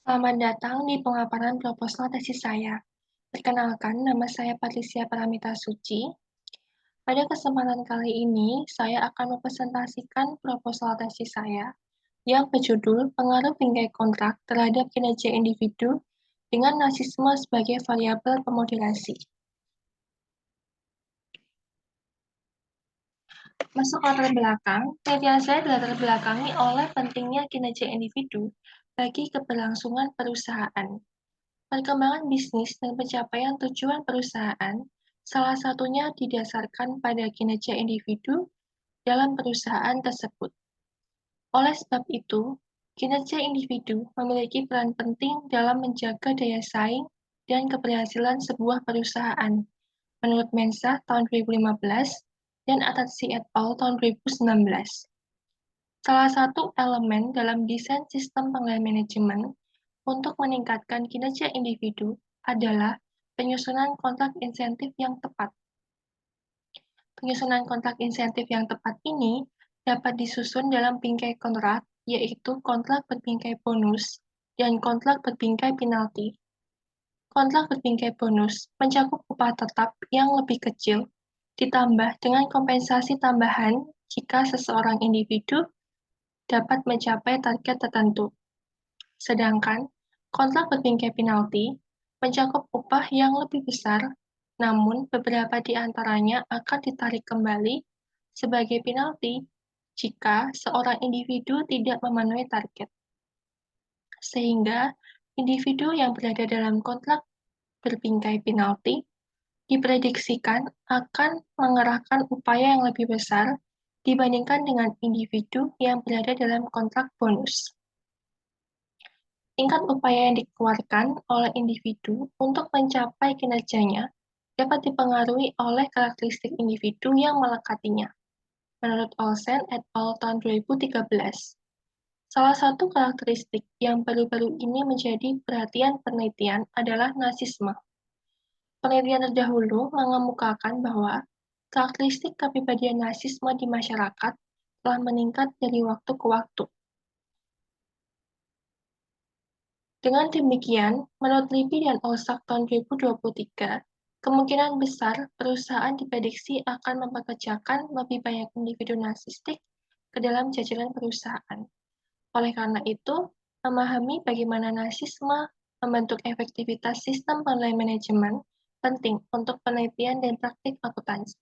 Selamat datang di pemaparan proposal tesis saya. Perkenalkan, nama saya Patricia Paramita Suci. Pada kesempatan kali ini, saya akan mempresentasikan proposal tesis saya yang berjudul Pengaruh bingkai kontrak terhadap kinerja individu dengan nasisme sebagai variabel pemoderasi. Masuk latar belakang, penelitian saya dilatar belakangi oleh pentingnya kinerja individu bagi keberlangsungan perusahaan. Perkembangan bisnis dan pencapaian tujuan perusahaan salah satunya didasarkan pada kinerja individu dalam perusahaan tersebut. Oleh sebab itu, kinerja individu memiliki peran penting dalam menjaga daya saing dan keberhasilan sebuah perusahaan, menurut Mensa tahun 2015 dan Atatsi et al. Tahun 2019. Salah satu elemen dalam desain sistem penilaian manajemen untuk meningkatkan kinerja individu adalah penyusunan kontrak insentif yang tepat. Penyusunan kontrak insentif yang tepat ini dapat disusun dalam bingkai kontrak, yaitu kontrak berbingkai bonus dan kontrak berbingkai penalti. Kontrak berbingkai bonus mencakup upah tetap yang lebih kecil, ditambah dengan kompensasi tambahan jika seseorang individu dapat mencapai target tertentu. Sedangkan kontrak berbingkai penalti mencakup upah yang lebih besar, namun beberapa di antaranya akan ditarik kembali sebagai penalti jika seorang individu tidak memenuhi target. Sehingga individu yang berada dalam kontrak berbingkai penalti diprediksikan akan mengerahkan upaya yang lebih besar dibandingkan dengan individu yang berada dalam kontrak bonus. Tingkat upaya yang dikeluarkan oleh individu untuk mencapai kinerjanya dapat dipengaruhi oleh karakteristik individu yang melekatinya. Menurut Olsen et al. Tahun 2013, salah satu karakteristik yang baru-baru ini menjadi perhatian penelitian adalah nasisme. Penelitian terdahulu mengemukakan bahwa karakteristik kepribadian nasisme di masyarakat telah meningkat dari waktu ke waktu. Dengan demikian, menurut Libby dan Olsak tahun 2023, kemungkinan besar perusahaan diprediksi akan mempekerjakan lebih banyak individu narsistik ke dalam jajaran perusahaan. Oleh karena itu, memahami bagaimana narsisme membentuk efektivitas sistem penilaian manajemen penting untuk penelitian dan praktik akuntansi.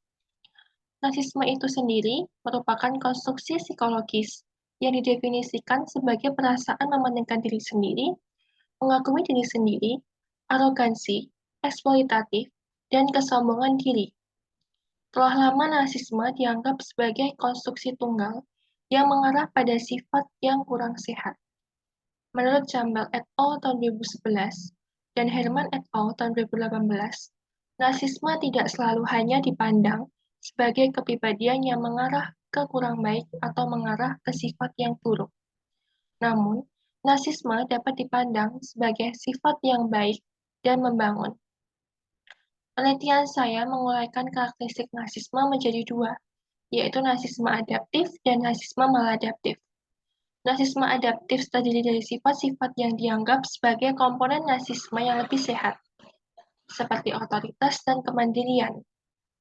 Narsisme itu sendiri merupakan konstruksi psikologis yang didefinisikan sebagai perasaan mementingkan diri sendiri, mengagumi diri sendiri, arogansi, eksploitatif, dan kesombongan diri. Telah lama narsisme dianggap sebagai konstruksi tunggal yang mengarah pada sifat yang kurang sehat. Menurut Campbell et al. Tahun 2011 dan Herman et al. Tahun 2018, narsisme tidak selalu hanya dipandang sebagai kepribadian yang mengarah ke kurang baik atau mengarah ke sifat yang buruk. Namun, narsisme dapat dipandang sebagai sifat yang baik dan membangun. Penelitian saya menguraikan karakteristik narsisme menjadi dua, yaitu narsisme adaptif dan narsisme maladaptif. Narsisme adaptif terdiri dari sifat-sifat yang dianggap sebagai komponen narsisme yang lebih sehat, seperti otoritas dan kemandirian.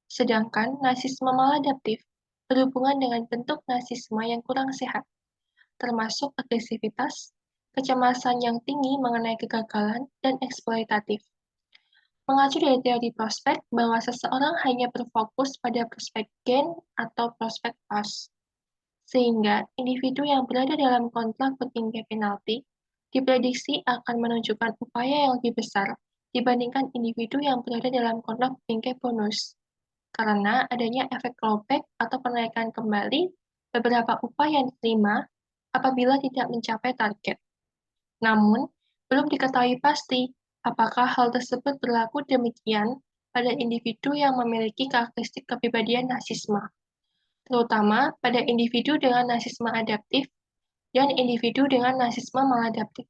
Sedangkan narsisme maladaptif berhubungan dengan bentuk narsisme yang kurang sehat, termasuk agresivitas, kecemasan yang tinggi mengenai kegagalan, dan eksploitatif. Mengacu dari teori prospek bahwa seseorang hanya berfokus pada prospek gain atau prospek loss, sehingga individu yang berada dalam kontrak berbingkai penalti diprediksi akan menunjukkan upaya yang lebih besar dibandingkan individu yang berada dalam kontrak berbingkai bonus, karena adanya efek clawback atau penaikan kembali beberapa upah yang diterima apabila tidak mencapai target. Namun, belum diketahui pasti apakah hal tersebut berlaku demikian pada individu yang memiliki karakteristik kepribadian narsisme, terutama pada individu dengan narsisme adaptif dan individu dengan narsisme maladaptif.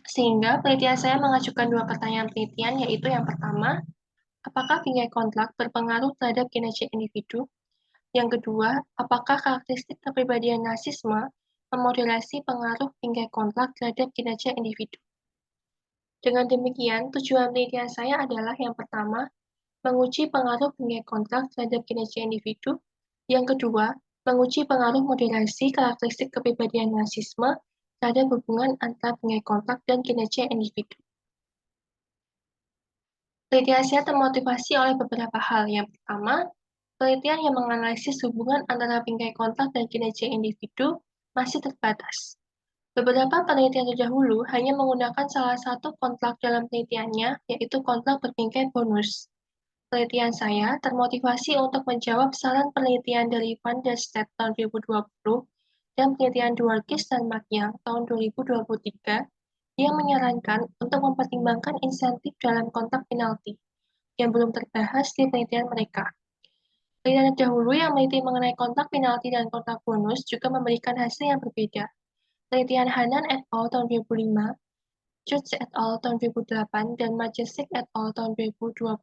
Sehingga penelitian saya mengajukan dua pertanyaan penelitian, yaitu yang pertama, apakah bingkai kontrak berpengaruh terhadap kinerja individu? Yang kedua, apakah karakteristik kepribadian narsisme memoderasi pengaruh bingkai kontrak terhadap kinerja individu? Dengan demikian, tujuan penelitian saya adalah yang pertama, menguji pengaruh bingkai kontrak terhadap kinerja individu. Yang kedua, menguji pengaruh moderasi karakteristik kepribadian rasisme terhadap hubungan antara bingkai kontrak dan kinerja individu. Penelitian saya termotivasi oleh beberapa hal. Yang pertama, penelitian yang menganalisis hubungan antara bingkai kontrak dan kinerja individu masih terbatas. Beberapa penelitian terdahulu hanya menggunakan salah satu kontrak dalam penelitiannya, yaitu kontrak berbingkai bonus. Penelitian saya termotivasi untuk menjawab saran penelitian dari Van der Step tahun 2020 dan penelitian Dworkis dan Makyang tahun 2023 yang menyarankan untuk mempertimbangkan insentif dalam kontrak penalti yang belum terbahas di penelitian mereka. Penelitian terdahulu yang meneliti mengenai kontrak penalti dan kontrak bonus juga memberikan hasil yang berbeda. Penelitian Hanan et al. Tahun 2005, Schutz et al. Tahun 2008, dan Majestic et al. Tahun 2020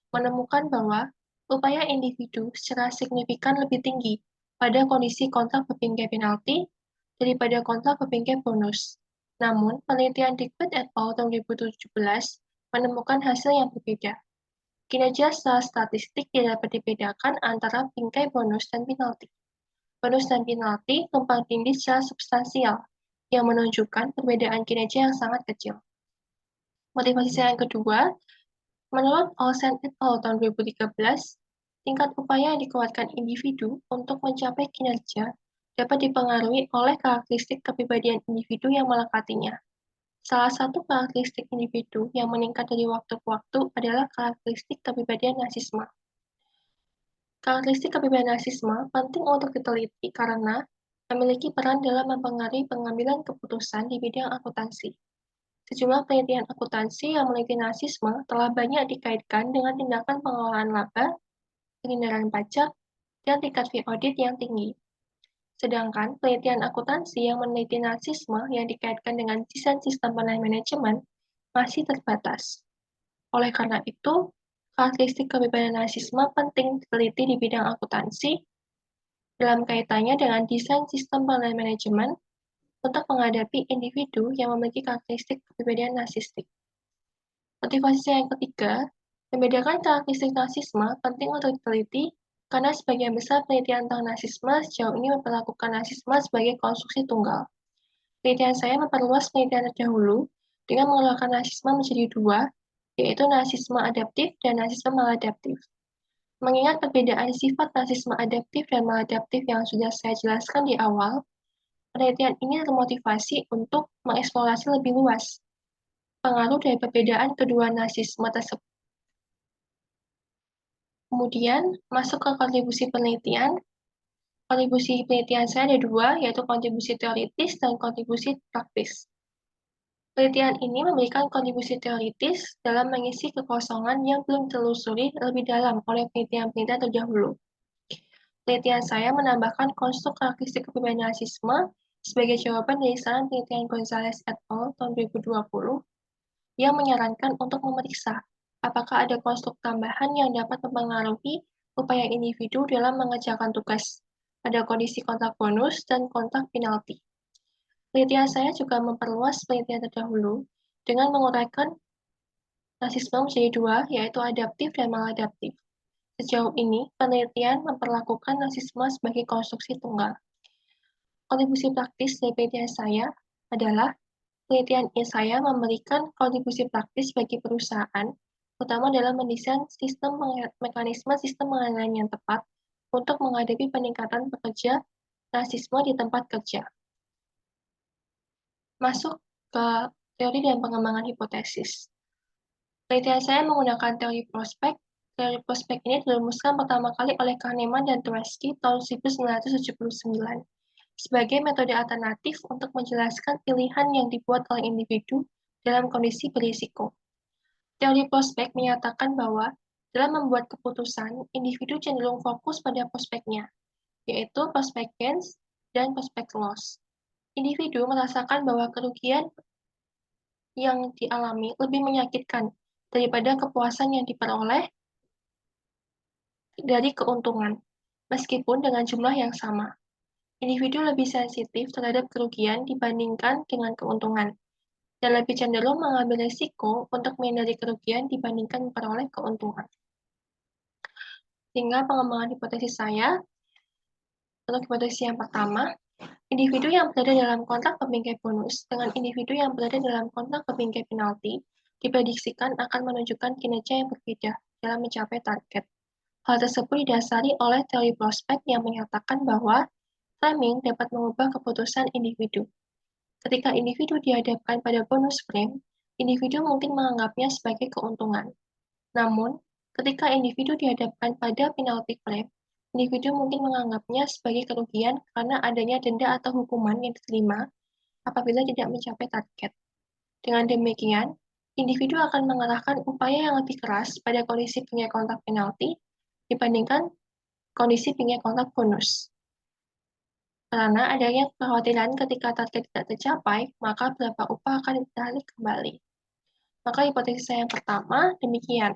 menemukan bahwa upaya individu secara signifikan lebih tinggi pada kondisi kontrak berbingkai penalti daripada kontrak berbingkai bonus. Namun, penelitian Dickwit et al. Tahun 2017 menemukan hasil yang berbeda. Kinerja secara statistik tidak dapat dibedakan antara bingkai bonus dan penalti. Bonus dan penalti tumpang tindih secara substansial, yang menunjukkan perbedaan kinerja yang sangat kecil. Motivasi saya yang kedua, menurut Olsen et al. Tahun 2013, tingkat upaya yang dikeluarkan individu untuk mencapai kinerja dapat dipengaruhi oleh karakteristik kepribadian individu yang melekatinya. Salah satu karakteristik individu yang meningkat dari waktu ke waktu adalah karakteristik kepribadian narsisme. Karakteristik kepribadian narsisme penting untuk diteliti karena memiliki peran dalam mempengaruhi pengambilan keputusan di bidang akuntansi. Sejumlah penelitian akuntansi yang meneliti narsisme telah banyak dikaitkan dengan tindakan pengelolaan laba, pengindaran pajak, dan tingkat fee audit yang tinggi. Sedangkan penelitian akuntansi yang meneliti narsisme yang dikaitkan dengan desain sistem penilaian manajemen masih terbatas. Oleh karena itu, karakteristik kepribadian narsisme penting diteliti di bidang akuntansi dalam kaitannya dengan desain sistem penilaian manajemen untuk menghadapi individu yang memiliki karakteristik kepribadian narsistik. Motivasi saya yang ketiga, membedakan karakteristik narsisme penting untuk diteliti karena sebagian besar penelitian tentang narsisme sejauh ini memperlakukan narsisme sebagai konstruksi tunggal. Penelitian saya memperluas penelitian terdahulu dengan mengeluarkan narsisme menjadi dua, yaitu narsisme adaptif dan narsisme maladaptif. Mengingat perbedaan sifat narsisme adaptif dan maladaptif yang sudah saya jelaskan di awal, penelitian ini termotivasi untuk mengeksplorasi lebih luas pengaruh dari perbedaan kedua narsisme tersebut. Kemudian, masuk ke kontribusi penelitian. Kontribusi penelitian saya ada dua, yaitu kontribusi teoritis dan kontribusi praktis. Penelitian ini memberikan kontribusi teoritis dalam mengisi kekosongan yang belum ditelusuri lebih dalam oleh penelitian-penelitian terdahulu. Penelitian saya menambahkan konstruk karakteristik kepribadian narsisme sebagai jawaban dari saran penelitian Gonzalez et al. Tahun 2020 yang menyarankan untuk memeriksa apakah ada konstruk tambahan yang dapat mempengaruhi upaya individu dalam mengerjakan tugas pada kondisi kontrak bonus dan kontrak penalti. Penelitian saya juga memperluas penelitian terdahulu dengan menguraikan narsisme menjadi dua, yaitu adaptif dan maladaptif. Sejauh ini, penelitian memperlakukan narsisme sebagai konstruksi tunggal. Kontribusi praktis dari penelitian saya adalah penelitian saya memberikan kontribusi praktis bagi perusahaan, terutama dalam mendesain mekanisme sistem pengendalian yang tepat untuk menghadapi peningkatan pekerja narsisme di tempat kerja. Masuk ke teori dan pengembangan hipotesis. Penelitian saya menggunakan teori prospek. Teori prospek ini dirumuskan pertama kali oleh Kahneman dan Tversky tahun 1979 sebagai metode alternatif untuk menjelaskan pilihan yang dibuat oleh individu dalam kondisi berisiko. Teori prospek menyatakan bahwa dalam membuat keputusan, individu cenderung fokus pada prospeknya, yaitu prospek gains dan prospek loss. Individu merasakan bahwa kerugian yang dialami lebih menyakitkan daripada kepuasan yang diperoleh dari keuntungan, meskipun dengan jumlah yang sama. Individu lebih sensitif terhadap kerugian dibandingkan dengan keuntungan. dan lebih cenderung mengambil risiko untuk menghindari kerugian dibandingkan memperoleh keuntungan. Sehingga pengembangan hipotesis saya, untuk hipotesis yang pertama, individu yang berada dalam kontrak pembingkai bonus dengan individu yang berada dalam kontrak pembingkai penalti diprediksikan akan menunjukkan kinerja yang berbeda dalam mencapai target. Hal tersebut didasari oleh teori prospek yang menyatakan bahwa framing dapat mengubah keputusan individu. Ketika individu dihadapkan pada bonus frame, individu mungkin menganggapnya sebagai keuntungan. Namun, ketika individu dihadapkan pada penalty frame, individu mungkin menganggapnya sebagai kerugian karena adanya denda atau hukuman yang diterima apabila tidak mencapai target. Dengan demikian, individu akan mengerahkan upaya yang lebih keras pada kondisi bingkai kontrak penalti dibandingkan kondisi bingkai kontrak bonus. Karena adanya kekhawatiran ketika target tidak tercapai, maka beberapa upah akan ditarik kembali. Maka hipotesis saya yang pertama demikian.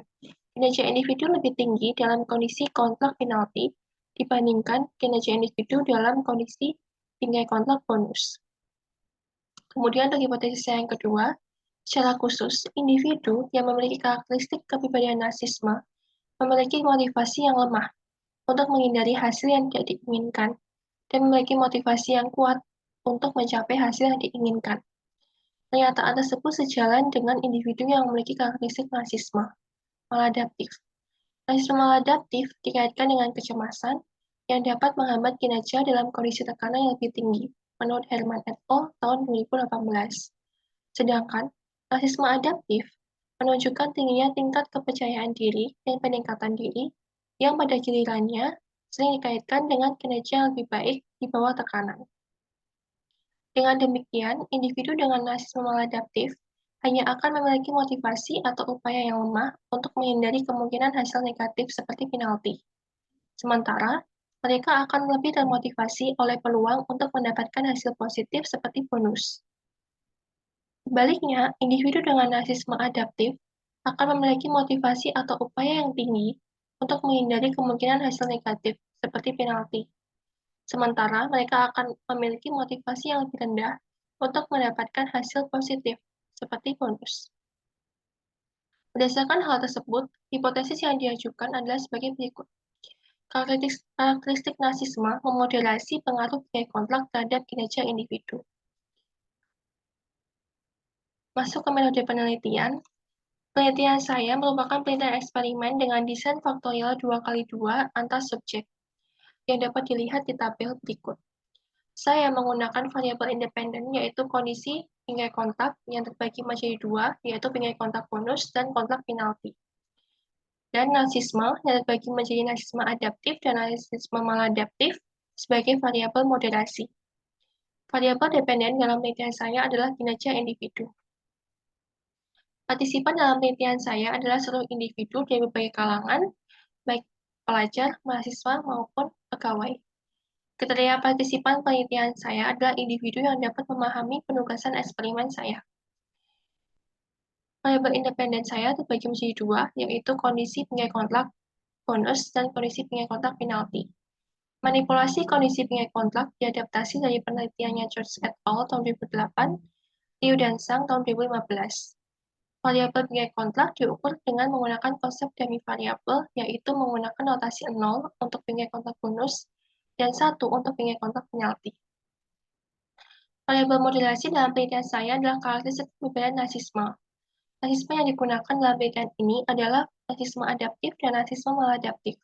Kinerja individu lebih tinggi dalam kondisi kontrak penalti dibandingkan kinerja individu dalam kondisi bingkai kontrak bonus. Kemudian untuk hipotesis yang kedua, secara khusus, individu yang memiliki karakteristik kepribadian narsisme memiliki motivasi yang lemah untuk menghindari hasil yang tidak diinginkan dan memiliki motivasi yang kuat untuk mencapai hasil yang diinginkan. Pernyataan tersebut sejalan dengan individu yang memiliki karakteristik narsisme maladaptif. Narsisme maladaptif dikaitkan dengan kecemasan yang dapat menghambat kinerja dalam kondisi tekanan yang lebih tinggi, menurut Herman et al. Tahun 2018. Sedangkan narsisme adaptif menunjukkan tingginya tingkat kepercayaan diri dan peningkatan diri yang pada gilirannya sering dikaitkan dengan kinerja yang lebih baik di bawah tekanan. Dengan demikian, individu dengan narsisme maladaptif hanya akan memiliki motivasi atau upaya yang lemah untuk menghindari kemungkinan hasil negatif seperti penalti. Sementara, mereka akan lebih termotivasi oleh peluang untuk mendapatkan hasil positif seperti bonus. Sebaliknya, individu dengan narsisme adaptif akan memiliki motivasi atau upaya yang tinggi untuk menghindari kemungkinan hasil negatif seperti penalti. Sementara mereka akan memiliki motivasi yang lebih rendah untuk mendapatkan hasil positif, seperti bonus. Berdasarkan hal tersebut, hipotesis yang diajukan adalah sebagai berikut. Karakteristik narsisme memoderasi pengaruh biaya kontrak terhadap kinerja individu. Masuk ke metode penelitian. Penelitian saya merupakan penelitian eksperimen dengan desain faktorial 2x2 antar subjek, yang dapat dilihat di tabel berikut. Saya menggunakan variabel independen, yaitu kondisi bingkai kontak yang terbagi menjadi dua, yaitu bingkai kontak bonus dan kontak penalti. Dan narsisme yang terbagi menjadi narsisme adaptif dan narsisme maladaptif sebagai variabel moderasi. Variabel dependen dalam penelitian saya adalah kinerja individu. Partisipan dalam penelitian saya adalah seluruh individu dari berbagai kalangan, baik pelajar, mahasiswa, maupun pegawai. Kriteria partisipan penelitian saya adalah individu yang dapat memahami penugasan eksperimen saya. Variabel independen saya terbagi menjadi dua, yaitu kondisi bingkai kontrak bonus dan kondisi bingkai kontrak penalti. Manipulasi kondisi bingkai kontrak diadaptasi dari penelitiannya George et al. Tahun 2008, Liu dan Zhang tahun 2015. Variabel bingkai kontrak diukur dengan menggunakan konsep dummy variabel, yaitu menggunakan notasi 0 untuk bingkai kontrak bonus dan 1 untuk bingkai kontrak penalti. Variabel moderasi dalam penelitian saya adalah karakteristik kepribadian narsisme. Narsisme yang digunakan dalam penelitian ini adalah narsisme adaptif dan narsisme maladaptif.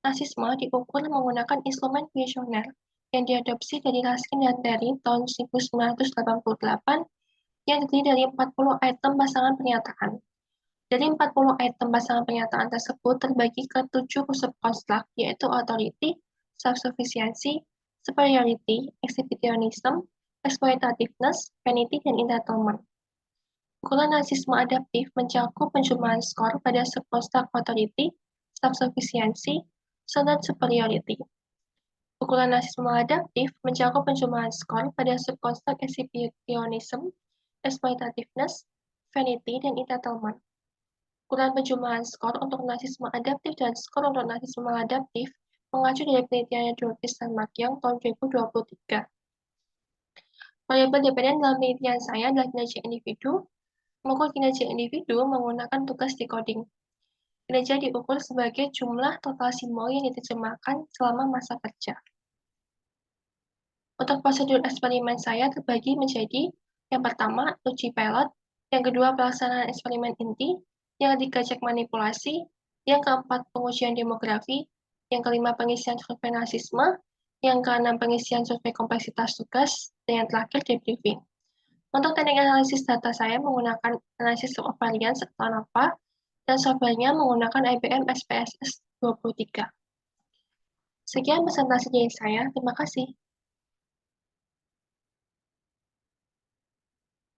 Narsisme diukur menggunakan instrumen kuesioner yang diadopsi dari Raskin dan Terry tahun 1988 yang terdiri dari 40 item pasangan pernyataan. Dari 40 item pasangan pernyataan tersebut terbagi ke 7 subkonstruk, yaitu authority, self-sufficiency, superiority, exhibitionism, exploitativeness, vanity, dan entitlement. Ukuran narsisme adaptif mencakup penjumlahan skor pada subkonstruk authority, self-sufficiency, dan superiority. Ukuran narsisme adaptif mencakup penjumlahan skor pada subkonstruk exhibitionism, exploitativeness, vanity, dan entitlement. Ukuran penjumlahan skor untuk narsisme adaptif dan skor untuk narsisme maladaptif mengacu dari penelitiannya Dorfis dan Makyong tahun 2023. Variabel dependen dalam penelitian saya adalah kinerja individu. Mengukur kinerja individu menggunakan tugas decoding. Kinerja diukur sebagai jumlah total simbol yang diterjemahkan selama masa kerja. Untuk prosedur eksperimen saya terbagi menjadi yang pertama, uji pilot, yang kedua, pelaksanaan eksperimen inti, yang ketiga, cek manipulasi, yang keempat, pengujian demografi, yang kelima, pengisian survei rasisme, yang keenam, pengisian survei kompleksitas tugas, dan yang terakhir, debriefing. Untuk teknik analisis data saya menggunakan analisis subvarian serta NAPA, dan softwarenya menggunakan IBM SPSS 23. Sekian presentasi dari saya, terima kasih.